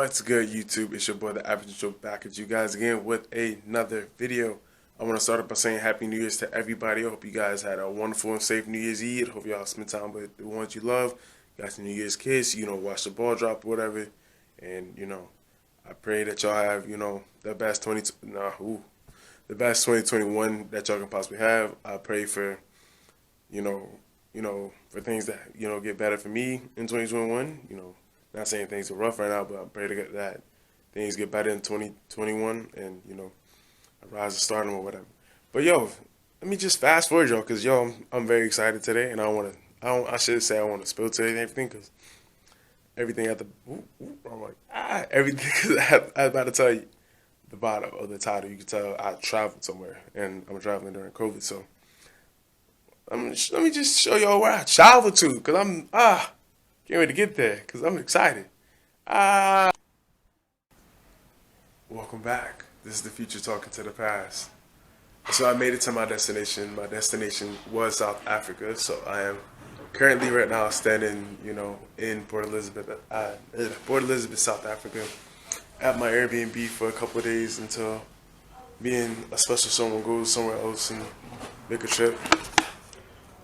What's good, YouTube? It's your boy, the Average Joe, back at you guys again with another video. I want to start off by saying Happy New Year's to everybody. I hope you guys had a wonderful and safe New Year's Eve. Hope y'all spent time with the ones you love. Got some New Year's kiss, watch the ball drop or whatever. And, I pray that y'all have, the best the best 2021 that y'all can possibly have. I pray for, for things that, get better for me in 2021, Not saying things are rough right now, but I pray to get that things get better in 2021 and, I rise to stardom or whatever. But yo, let me just fast forward y'all, because I'm very excited today, and I should say I want to spill today and everything, because everything at the, I'm like, everything, because I was about to tell you the bottom of the title. You can tell I traveled somewhere, and I'm traveling during COVID, so let me just show y'all where I traveled to, because I'm, can't wait to get there, because I'm excited. Welcome back. This is the future talking to the past. So I made it to my destination. My destination was South Africa, so I am currently right now standing, in Port Elizabeth, South Africa, at my Airbnb for a couple of days until me and a special someone goes somewhere else and make a trip.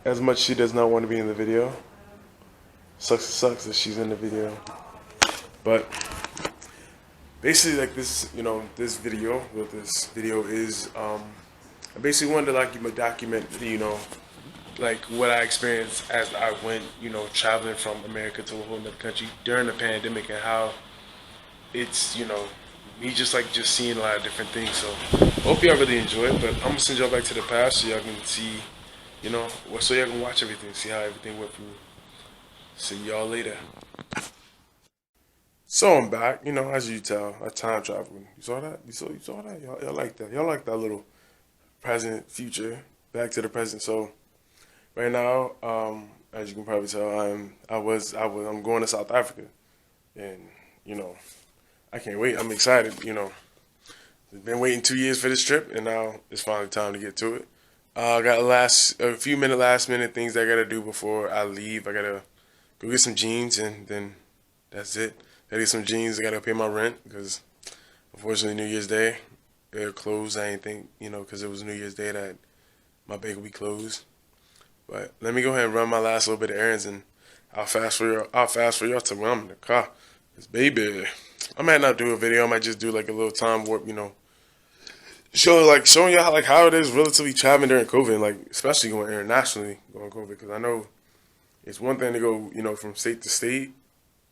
As much as she does not want to be in the video, sucks that she's in the video, but basically, like this, this video is, I basically wanted to document, like what I experienced as I went, traveling from America to a whole other country during the pandemic, and how it's, me just seeing a lot of different things. So hope y'all really enjoy it, but I'm gonna send y'all back to the past so y'all can see, so y'all can watch everything, see how everything went for me. See y'all later. So I'm back, as you tell, I time traveling. You saw that? You saw that? Y'all like that? Y'all like that little present, future, back to the present. So right now, as you can probably tell, I'm going to South Africa, and I can't wait. I'm excited. I've been waiting 2 years for this trip, and now it's finally time to get to it. I got a few last minute things I gotta do before I leave. I gotta go get some jeans, and then that's it. I get some jeans. I gotta pay my rent, because unfortunately New Year's Day it closed. I ain't think, because it was New Year's Day that my bank would be closed. But let me go ahead and run my last little bit of errands, and I'll fast for y'all to when I'm in the car. 'Cause baby, I might not do a video. I might just do like a little time warp, showing y'all how it is relatively traveling during COVID, and especially going internationally during COVID, because I know it's one thing to go, from state to state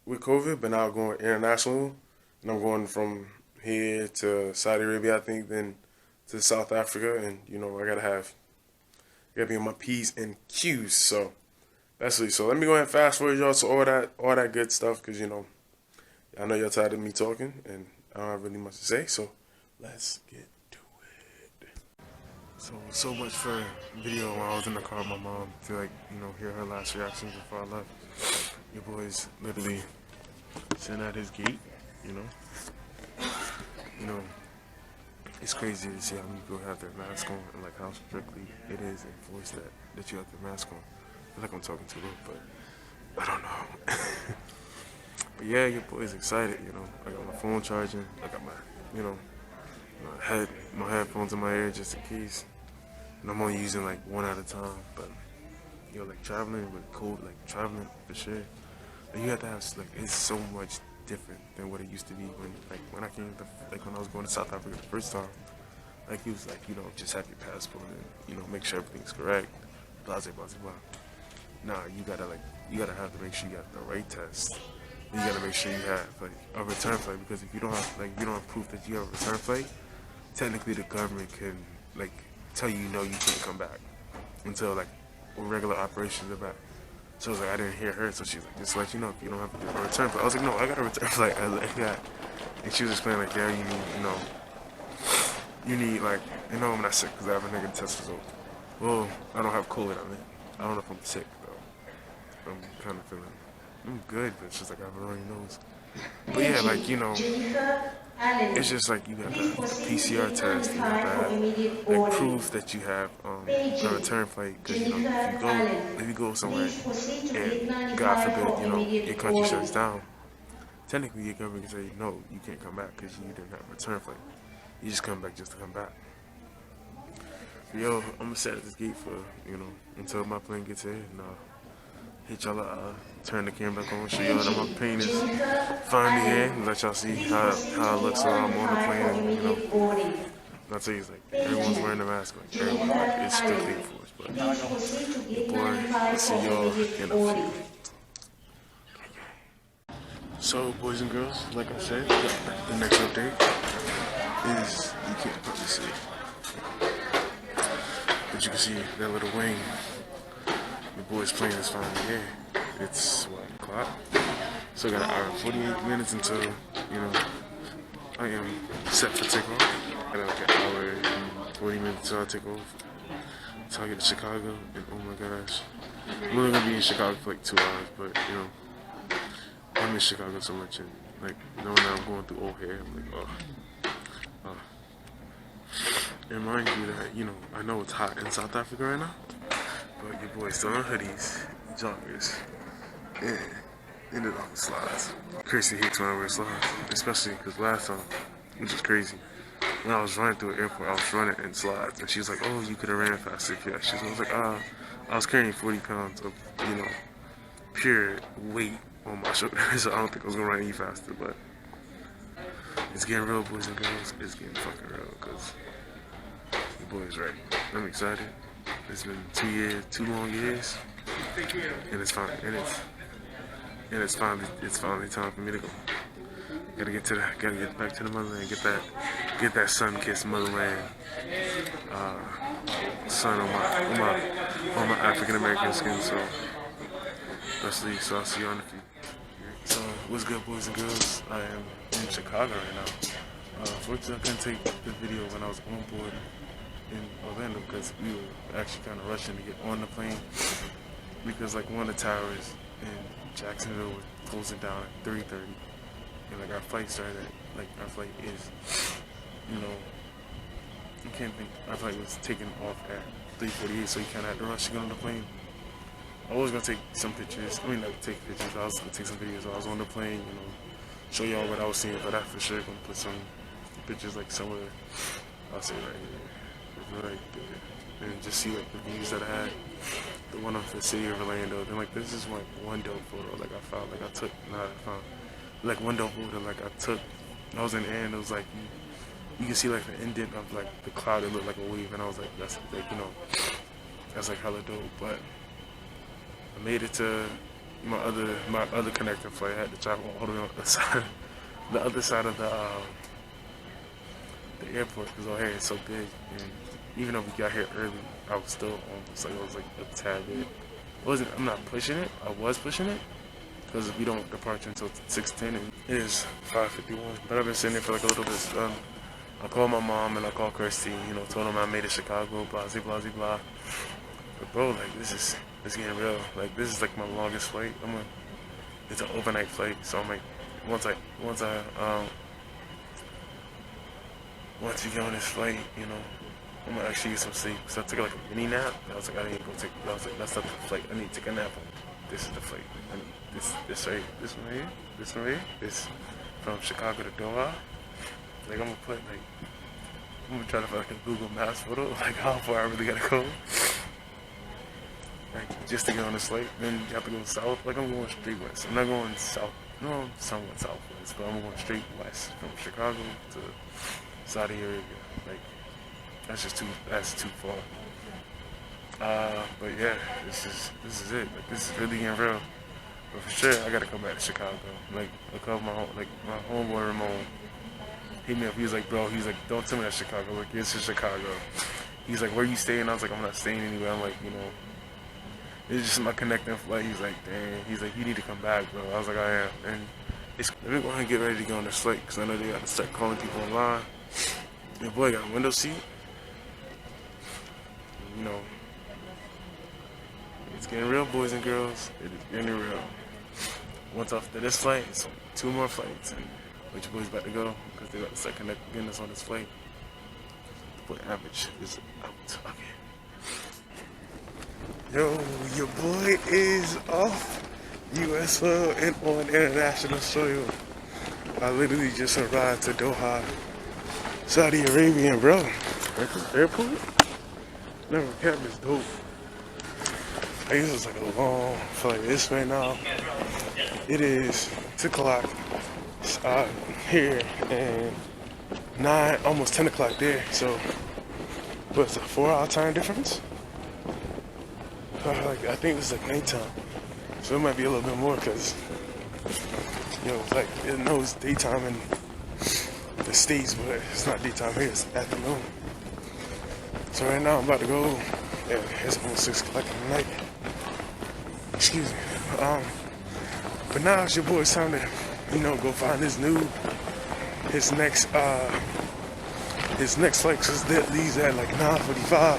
with COVID, but now going international, and I'm going from here to Saudi Arabia, I think, then to South Africa, and I gotta be on my P's and Q's. So that's it. So let me go ahead and fast forward y'all to all that good stuff, because I know y'all tired of me talking, and I don't have really much to say. So let's get to it. So much for video while I was in the car with my mom to hear her last reactions before I left. Your boy's literally sitting at his gate, it's crazy to see how many people have their mask on, and how strictly it is enforced that you have the mask on. I feel like I'm talking too low, but I don't know. But yeah, your boy's excited, I got my phone charging, I got my, my headphones in my ear just in case. And I'm only using one at a time, but traveling with cold, traveling for sure. You have to have it's so much different than what it used to be when I came when I was going to South Africa the first time. It was just have your passport and make sure everything's correct. Blah blah blah. Nah, you gotta have to make sure you got the right test. You gotta make sure you have a return flight, because if you don't have proof that you have a return flight, technically the government can tell you no, you can't come back until regular operations are back. So I was I didn't hear her, so she's just let you know if you don't have a return flight. I was no, I got a return flight. I was yeah. And she was explaining yeah, you need I'm not sick because I have a negative test result. Well, I don't have COVID on it. I don't know if I'm sick though. I'm kind of feeling, I'm good, but it's just I have a runny nose. But yeah, it's just you got the PCR test, you got that proof that you have a return flight, because if you go somewhere and God forbid your country shuts down, technically your government can say, no, you can't come back because you didn't have a return flight. You just come back just to come back. Yo, I'm gonna set at this gate for, until my plane gets here, and hit y'all, turn the camera back on, show y'all that my plane is finally here, and let y'all see how it looks while I'm on the plane, and, I'll tell you, it's like, everyone's wearing a mask, like, everyone, like, it's strictly enforced, but, your boy, I'll see y'all in a few. So, boys and girls, like I said, the next update is, you can't probably see it, but you can see that little wing. The boys' plane is finally here. It's, 1 o'clock? So I got an hour and 48 minutes until, I am set for takeoff. I got like an hour and 40 minutes until I take off. Until I get to Chicago, and oh my gosh. I'm only gonna be in Chicago for like 2 hours, but, I miss Chicago so much, and like, knowing that I'm going through O'Hare, I'm like, oh. And mind you that, I know it's hot in South Africa right now, but your boy's still in hoodies, joggers, and it all slides. Chrissy hates when I wear slides, especially because last time, which is crazy, when I was running through an airport, I was running in slides, and she was like, oh, you could have ran faster if you had shoes. I was like, I was carrying 40 pounds of, pure weight on my shoulders, so I don't think I was gonna run any faster, but it's getting real, boys and girls. It's getting fucking real, because the boy's right. I'm excited. It's been 2 long years, and it's finally time for me to go. Gotta get back to the motherland, get that sun-kissed motherland, sun on my African American skin. So I'll see you on the feet. So what's good, boys and girls? I am in Chicago right now. Fortunately, I couldn't take the video when I was on board in Orlando because we were actually kind of rushing to get on the plane because like one of the towers in Jacksonville was closing down at 3:30, and like our flight started at, like our flight is, I can't think, our flight was taking off at 3:48, so you kind of had to rush to get on the plane. I was gonna take some pictures. I mean, not take pictures. I was gonna take some videos while I was on the plane. Show y'all what I was seeing. But I for sure gonna put some pictures like somewhere. I'll say right there, and just see like the views that I had. The one of the city of Orlando. Then like this is like one dope photo. Like I found. Like I took. Like one dope photo. Like I took. I was in the air and it was like you can see like the indent of like the cloud. It looked like a wave, and I was like, that's like that's like hella dope. But I made it to my other connecting flight. I had to travel all the way on the other side of the airport because O'Hare is so big. And even though we got here early, I was still almost like I was like a tad bit. I'm not pushing it. I was pushing it because we don't depart until 6:10, and it is 5:51. But I've been sitting there for like a little bit. I called my mom and I called Kirsty. Told them I made it Chicago. Blah blah blah blah. But bro, like it's getting real. Like this is like my longest flight. It's an overnight flight, so I'm like, once you get on this flight, I'm gonna actually get some sleep. So I took like a mini nap. I was like, I need to go take. I was like, that's not the flight. I need to take a nap. This is the flight. This one right here. This from Chicago to Doha. Like I'm gonna try to find like a Google Maps photo, like how far I really gotta go. Like, just to get on this flight, then you have to go south. Like, I'm going straight west. I'm not going south, no, somewhat southwest, but I'm going straight west from Chicago to Saudi Arabia. Like, that's too far. But yeah, this is it. Like, this is really getting real. But for sure, I gotta come back to Chicago. Like, I called my homeboy Ramon. Hit me up. He was like, bro, don't tell me that's Chicago. Like, it's in Chicago. He's like, where you staying? I was like, I'm not staying anywhere. I'm like, it's just my connecting flight. He's like, dang. He's like, you need to come back, bro. I was like, I am. And let me go ahead and get ready to go on this flight because I know they got to start calling people online. Your boy got a window seat. It's getting real, boys and girls. It is getting real. Once after this flight, it's 2 more flights. And which your boy's about to go because they got to start getting us on this flight. The boy average is out. Okay. Yo, your boy is off U.S. soil and on international soil. I literally just arrived to Doha, Saudi Arabia, bro. At this airport, never kept this dope. Like, this is like a long flight. This right now, it is 6 o'clock here and 9, almost 10 o'clock there. So, what's a 4-hour time difference? Like, I think this is like nighttime. So it might be a little bit more because, like, it knows daytime in the States, but it's not daytime here, it's afternoon. So right now I'm about to go, it's almost 6 o'clock in the night. Excuse me. But now it's your boy's time to, go find his next flight, because that leaves at like 9:45.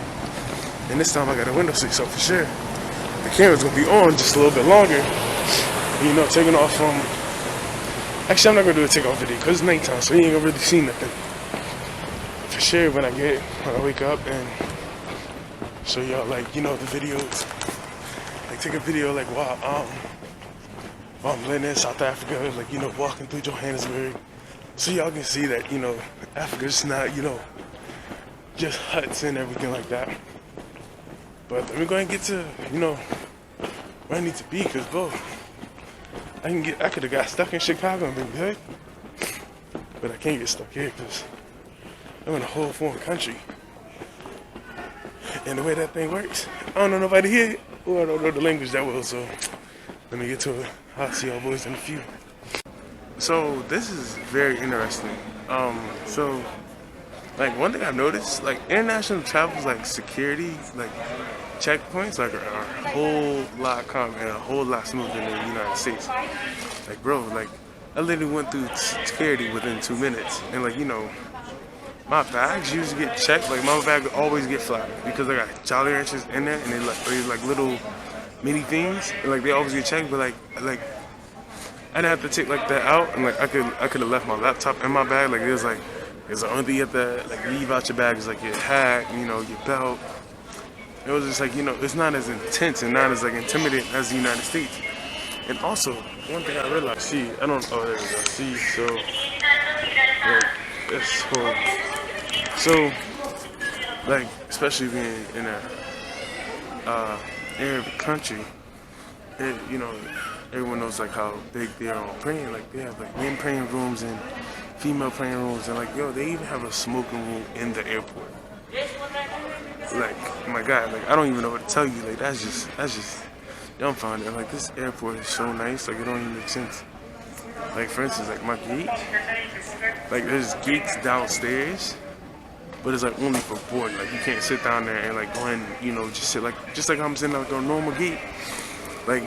And this time I got a window seat, so for sure the camera's gonna be on just a little bit longer. Taking off from. Actually, I'm not gonna do a takeoff video because it's nighttime, so you ain't gonna really see nothing. For sure, when I wake up and show y'all the videos. Like take a video like while I'm living in South Africa, walking through Johannesburg, so y'all can see that Africa's not just huts and everything like that. But let me go ahead and get to, where I need to be, because, bro, I could have got stuck in Chicago and been good. But I can't get stuck here, because I'm in a whole foreign country. And the way that thing works, I don't know nobody here, or I don't know the language that well, so let me get to it. I'll see y'all boys in a few. So, this is very interesting. One thing I've noticed, international travel, security, checkpoints, are a whole lot calmer and a whole lot smoother than the United States. Bro, I literally went through security within 2 minutes. And, my bags usually get checked. My bag always get flagged because I got Jolly Ranchers in there, and they're little mini things. And, they always get checked, but, I didn't have to take, that out. And, I could have left my laptop in my bag. There's the only thing you have to leave out your bag is your hat, your belt. It was just it's not as intense and not as intimidating as the United States. And also, one thing I realized, there we go, so that's cool. So, especially being in a Arab country, everyone knows how big their own praying. They have men praying rooms and female praying rooms, and they even have a smoking room in the airport. My God, I don't even know what to tell you. That's just dumbfounding. This airport is so nice. It don't even make sense. For instance, my gate. There's gates downstairs, but it's only for boarding. You can't sit down there and go in, just sit just like I'm sitting on a normal gate.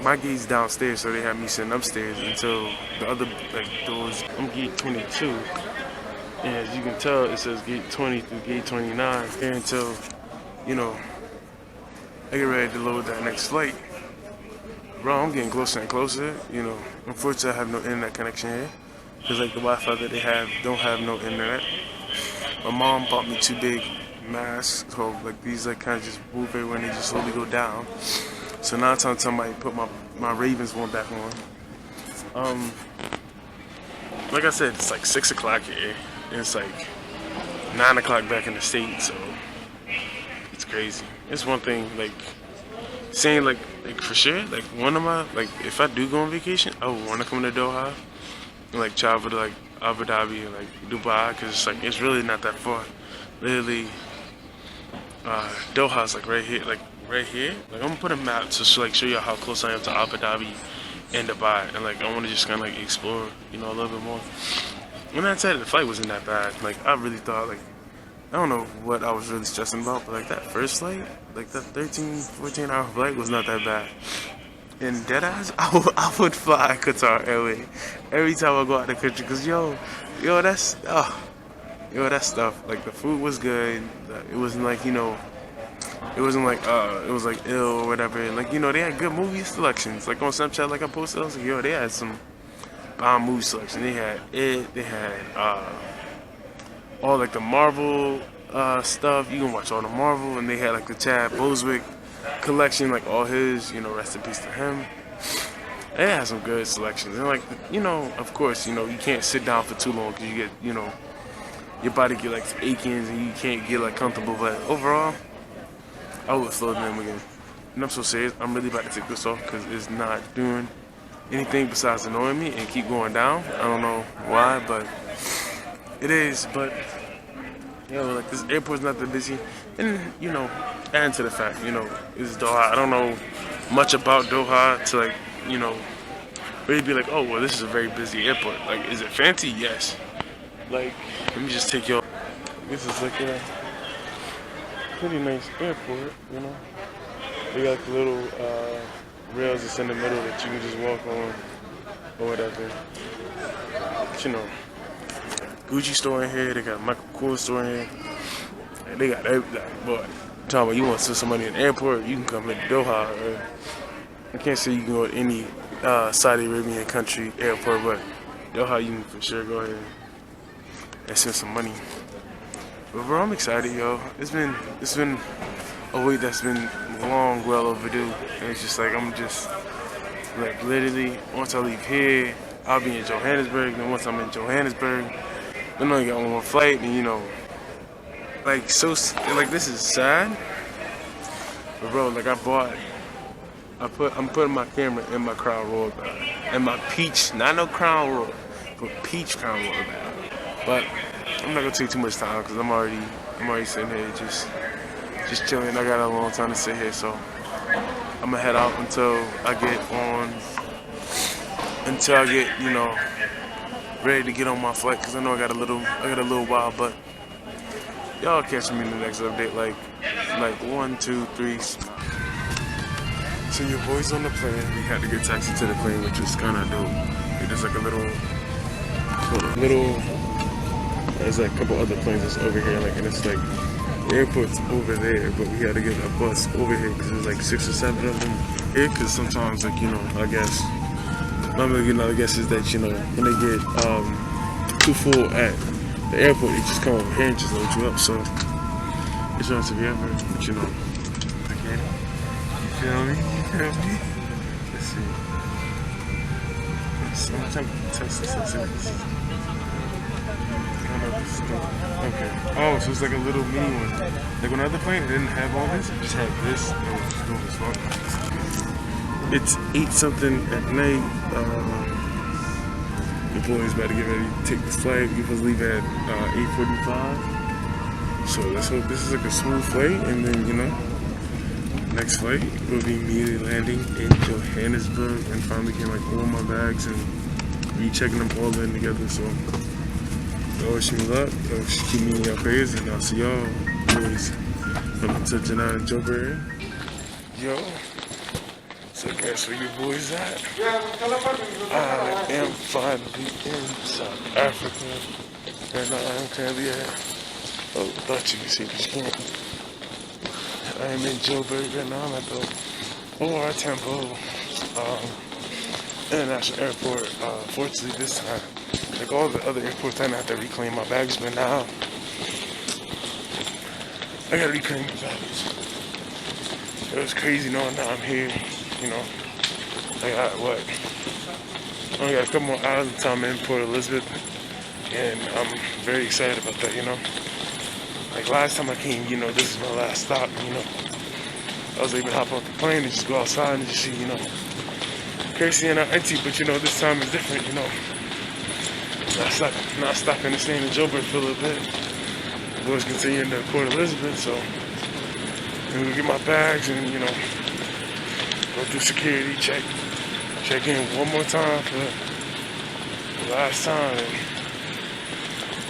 My gate's downstairs, so they have me sitting upstairs until the other doors. I'm gate 22, and as you can tell, it says gate 20 through gate 29 here until I get ready to load that next flight. Bro, I'm getting closer and closer. Unfortunately, I have no internet connection here because the Wi-Fi that they have don't have no internet. My mom bought me 2 big masks, so these kind of just move everywhere and they just slowly go down. So now it's time somebody put my Ravens one back on. Like I said, it's 6 o'clock here. And it's 9 o'clock back in the States, so it's crazy. It's one thing, saying for sure, one of my, if I do go on vacation, I would want to come to Doha and travel to Abu Dhabi and Dubai, because it's really not that far. Literally, Doha's right here, right here. I'm gonna put a map to show you how close I am to Abu Dhabi and Dubai, and I want to just kind of explore, a little bit more. When I said the flight wasn't that bad, I really thought I don't know what I was really stressing about, but that first flight, that 13-14 hour flight was not that bad. And deadass, I would fly Qatar Airways every time I go out the country, because that stuff, the food was good. It wasn't it wasn't it was ill or whatever. And they had good movie selections. On Snapchat, I posted, I was they had some bomb movie selection. They had all the Marvel stuff. You can watch all the Marvel, and they had the Chad Boswick collection, all his, rest in peace to him. It has some good selections. And like, you know, of course, you know, you can't sit down for too long because you get, you know, your body get like achings and you can't get like comfortable. But overall, I would float them again. And I'm so serious. I'm really about to take this off because it's not doing anything besides annoying me and keep going down. I don't know why, but it is. But you know, like this airport's not that busy, and you know, adding to the fact, you know, it's Doha. I don't know much about Doha to like, you know, really be like, oh well, this is a very busy airport. Like, is it fancy? Yes. Like, let me just take y'all. This is like a pretty nice airport, you know. They got the little rails that's in the middle that you can just walk on or whatever. But, you know, Gucci store in here. They got Michael Kors store in here. And they got everything. Boy, talking about you want to send somebody in the airport, you can come into Doha. I can't say you can go to any Saudi Arabian country airport, but Doha you can for sure go ahead and send some money. But bro, I'm excited, yo. It's been a wait that's been long, well overdue. And it's just like, I'm just like literally, once I leave here, I'll be in Johannesburg. Then once I'm in Johannesburg, then I got one more flight. And you know, like like this is sad. But bro, like I'm putting my camera in my Crown Royal bag, and my peach, not no Crown Royal, but peach Crown Royal bag. But I'm not gonna take too much time because I'm already sitting here just chilling. I got a long time to sit here, so I'm gonna head out until I get you know, ready to get on my flight because I know I got a little while. But y'all catch me in the next update, like 1, 2, 3. So your boy's on the plane. We had to get taxi to the plane, which was kind of dope. There's like a there's like a couple other planes that's over here, like, and it's like the airport's over there, but we had to get a bus over here because there's like 6 or 7 of them here. Because sometimes, like, you know, I guess normally, you know, I guess is that, you know, when they get too full at the airport, they just come over here and just load you up. So it's not to be ever, but you know, okay. You feel me? Let's see. I'm trying to test this and see what this is. Okay. Oh, so it's like a little mini one. Like on the other plane, it didn't have all this. It just had this. And it was just doing this one. It's 8 something at night. The boys about to get ready to take this flight. We supposed to leave at 8:45. So let's hope this is like a smooth flight, and then, you know, next flight will be immediately landing in Johannesburg and finally getting like all my bags and rechecking them all in together. So wish me luck. Just keep me in your prayers, and I'll see y'all boys from touching out in Joburg. Yo, so guess where you boys at? I am finally in South Africa, and I am currently at, oh, thought you could see, but you can't. I am in Joburg right now. I'm at the OR Tambo International Airport. Fortunately, this time, like all the other airports, I didn't have to reclaim my bags, but now I gotta reclaim my bags. It was crazy knowing that I'm here, you know. I got what? I only got a couple more hours until I'm in Port Elizabeth, and I'm very excited about that, you know. Like last time I came, you know, this is my last stop, you know. I was able to hop off the plane and just go outside and just see, you know, Kirsty and Auntie, but you know, this time is different, you know. Not stopping to stay in Joburg for a little bit. The boys continuing to Port Elizabeth, so I'm gonna get my bags and, you know, go through security, check in one more time for the last time.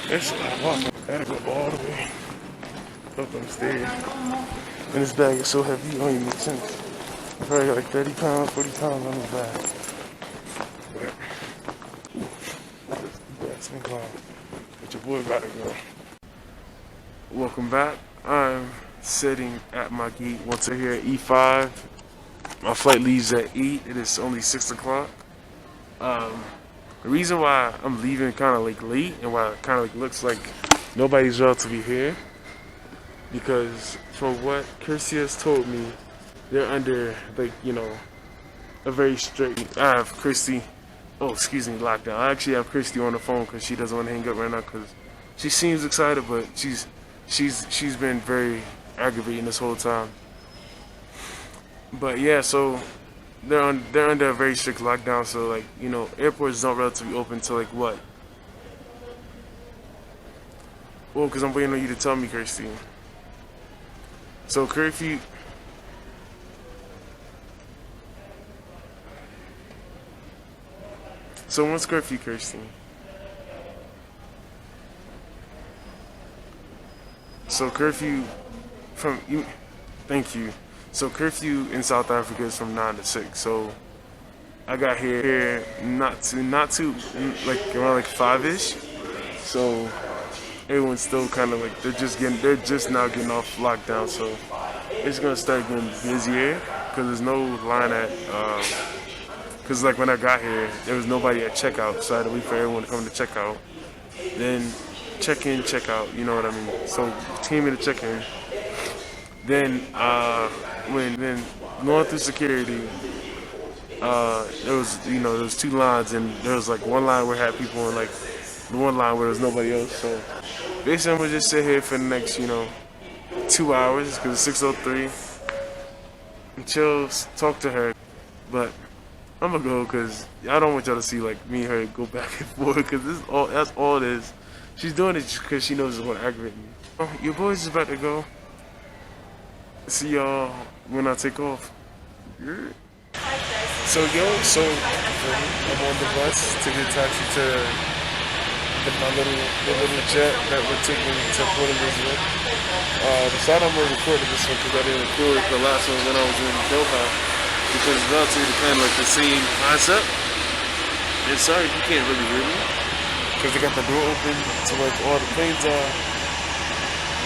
And it's a lot of walking. I gotta go all the way up them stairs. And this bag is so heavy, it don't even make sense. I probably got like 30 pounds, 40 pounds on this bag. But your boy about to go. Welcome back. I'm sitting at my gate once I'm here at E5. My flight leaves at 8. It is only 6 o'clock. The reason why I'm leaving kind of like late and why it kind of like looks like nobody's relatively here, because from what Kirsty has told me, they're under, like, you know, a very strict. I have Christy. Oh, excuse me, lockdown. I actually have Christy on the phone because she doesn't want to hang up right now because she seems excited, but she's been very aggravating this whole time. But yeah, so they're under a very strict lockdown. So like, you know, airports don't relatively open till like what? Well, because I'm waiting on you to tell me, Christy. So curfew. So when's curfew, Kirsty? So curfew from you. Thank you. So curfew in South Africa is from 9 to 6. So I got here not too like around like 5-ish. So everyone's still kind of like they're just now getting off lockdown. So it's gonna start getting busier because there's no line at. Because like when I got here, there was nobody at checkout, so I had to wait for everyone to come to checkout. Then check in, check out, you know what I mean? So came in to check in. Then then going through security, there was 2 lines, and there was like one line where had people in like the one line where there was nobody else. So basically I'm gonna just sit here for the next 2 hours because it's 6:03 and chill, talk to her, but. I'm gonna go because I don't want y'all to see like me and her go back and forth because that's all it is. She's doing it because she knows it's gonna aggravate me. Oh, your boys is about to go. See y'all when I take off. Yeah. So I'm on the bus to get taxi to the little jet that we're taking to Port Elizabeth. Decided I'm gonna record this one because I didn't record the last one when I was in Doha. Because it's relatively kind of like the same concept. And sorry if you can't really hear me. Because they got the door open to like all the planes are.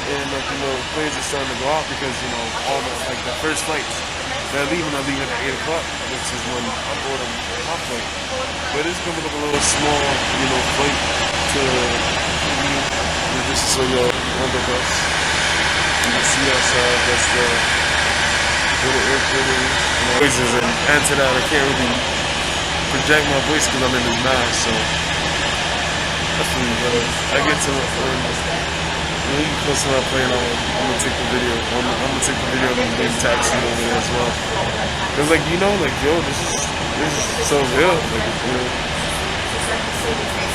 And like, planes are starting to go out because, all the, like the first flights that are leaving at 8 o'clock, which is when I'm boarding my flight. But it's coming up a little small, flight to just so you're on the bus. You can see outside, that's the little airport area. Voices, and add to that, I can't really project my voice because I'm in this mask, so that's really good. I get to when you close to my plane, I'm gonna take the video. I'm gonna take the video of me being taxied over there as well. Cause like this is so real.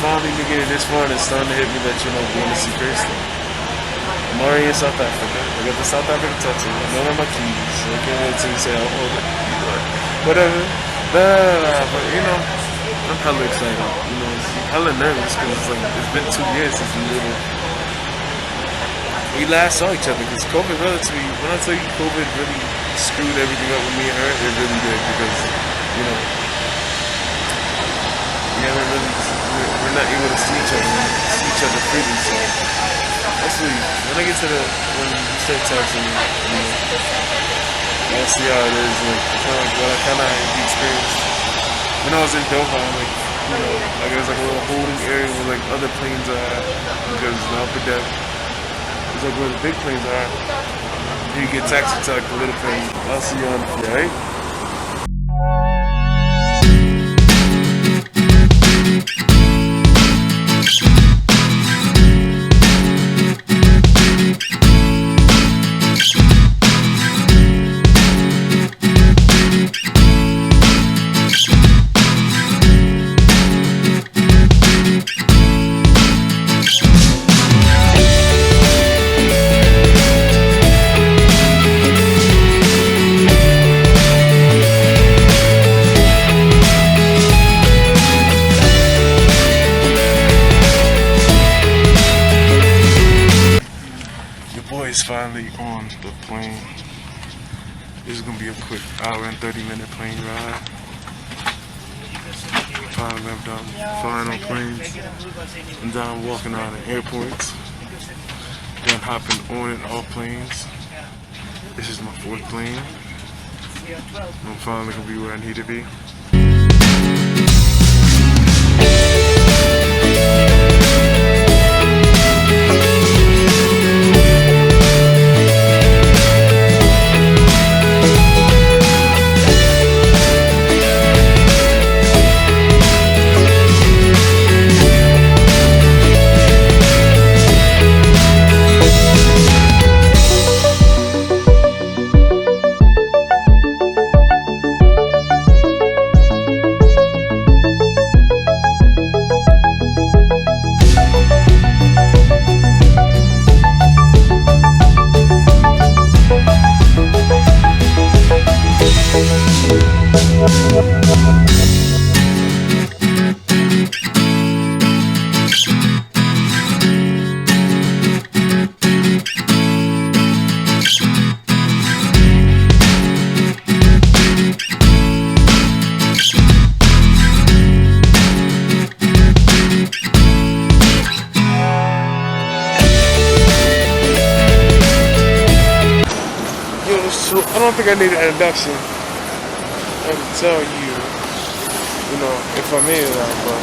Finally making it this far, and it's starting to hit me that going to see Kirsten. I'm already in South Africa. I got the South African tattoo. I know where my keys. So I can't wait till you say, oh, whatever. But I'm hella excited. Hella nervous because it's been 2 years since we last saw each other. Because COVID relatively, when I tell you COVID really screwed everything up with me and her, it really did. Because we're not able to see each other freely. So. Actually, when I get to when you start texting me, I'll see how it is, like what I kind of experienced when I was in Doha. There's like a little holding area where like other planes are at, because the upper deck is like where the big planes are. And you get taxied to like the little plane. I'll see you on the flight. Right? Finally on the plane. This is gonna be a quick hour and 30-minute plane ride. Finally I'm done flying on planes and done walking out of airports. Done hopping on and off planes. This is my 4th plane. I'm finally gonna be where I need to be. So I don't think I need an introduction. I can tell you, you know, if I made it out, but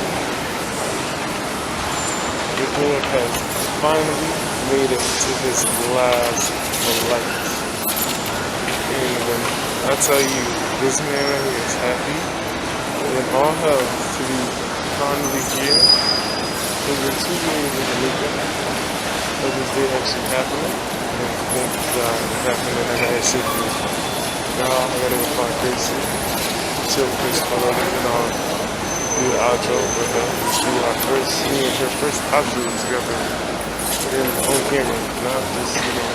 your boy has finally made it to his last life. And I tell you, this man right here is happy and all hell to be finally here. It's been 2 years in the making of this day actually happening. Thank God it happened and I got his shit through. Now I gotta go find Gracie. Chill with Gracie for a little bit and I'll do the outro with her. Let's do our first, me and her first outro together. On camera, not just, you know,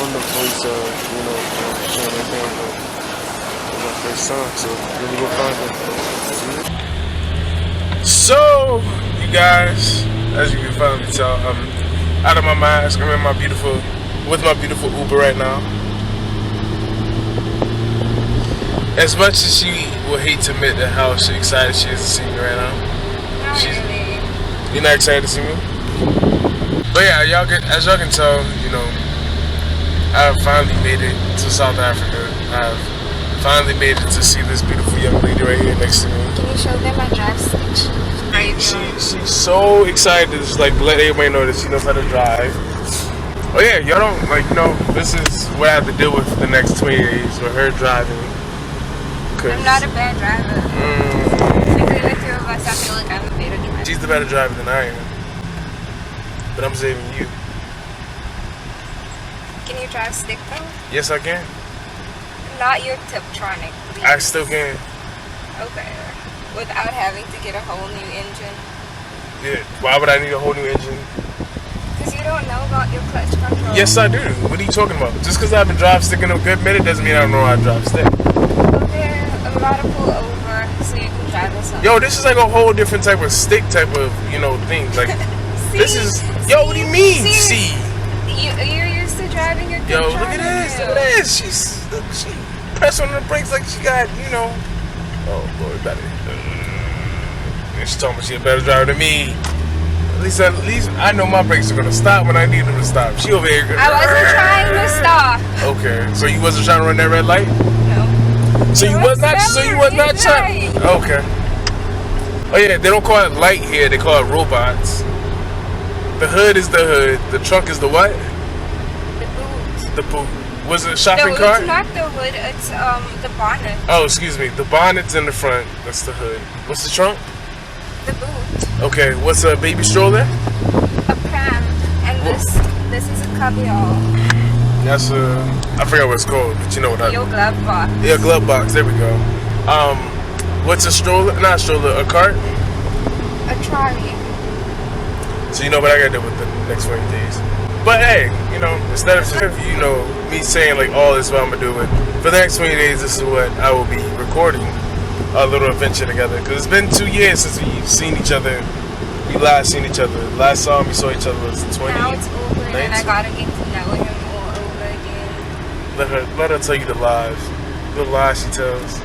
on the voice of, you know, camera thing, but it was my first song, so let me go find her. So, you guys, as you can finally tell, I'm out of my mask. I'm in my beautiful, with my beautiful Uber right now. As much as she will hate to admit that how excited she is to see me right now. Not really. You're not excited to see me? But yeah, as y'all can tell, you know, I've finally made it to South Africa. I've finally made it to see this beautiful young lady right here next to me. Can you show them my drive station? She's so excited to just like let everybody know that she knows how to drive. Oh yeah, y'all don't like, you know, this is what I have to deal with for the next 20 days with her driving. I'm not a bad driver. Between the two of us, I feel like I'm a better driver. She's the better driver than I am. But I'm saving you. Can you drive stick though? Yes, I can. Not your Tiptronic, please. I still can. Okay. Without having to get a whole new engine. Yeah. Why would I need a whole new engine? Because you don't know about your clutch control. Yes, I do. What are you talking about? Just because I've been drive sticking a good minute doesn't mean I don't know how to drive stick. Okay, I'm about to pull over so you can drive us home. Yo, this is like a whole different type of stick type of, you know, thing. Like, this is... Yo, what do you mean, see? You're used to driving your Yo, look at this. Look at this. She pressed on the brakes like she got, you know... Oh, Lord, better. And she told me she a better driver than me. At least I know my brakes are gonna stop when I need them to stop. She over here. I wasn't trying to stop. Okay, so you wasn't trying to run that red light? No. So you was not. So you was not trying. Okay. Oh yeah, they don't call it light here. They call it robots. The hood is the hood. The trunk is the what? The boot. The boot. Was it a shopping No, cart? it's not the hood. It's the bonnet. Oh, excuse me. The bonnet's in the front. That's the hood. What's the trunk? The boot. Okay. What's a baby stroller? A pram. And this is a cubbyhole. That's I forgot what it's called, but you know what I mean. Your glove box. Yeah, glove box. There we go. What's a stroller? Not a stroller. A cart? A trolley. So you know what I gotta do with the next 20 days. But hey, you know, instead of you know me saying like all this what I'm gonna do with for the next 20 days, this is what I will be recording a little adventure together. Cause it's been 2 years since we've seen each other. We last seen each other. Last time we saw each other was 20. Now it's over, and I gotta get to know him all over again. Let her tell you the lies she tells.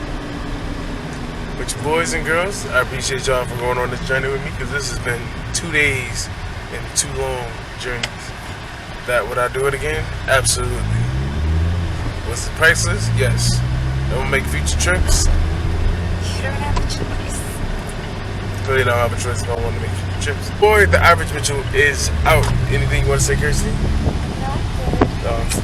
But you boys and girls, I appreciate y'all for going on this journey with me, because this has been 2 days and 2 long journeys. That would I do it again? Absolutely. Was it priceless? Yes. Don't make future trips? You don't have a choice. Clearly don't have a choice if I want to make future trips. Boy, the average Mitchell is out. Anything you want to say, Kirsty? No, good.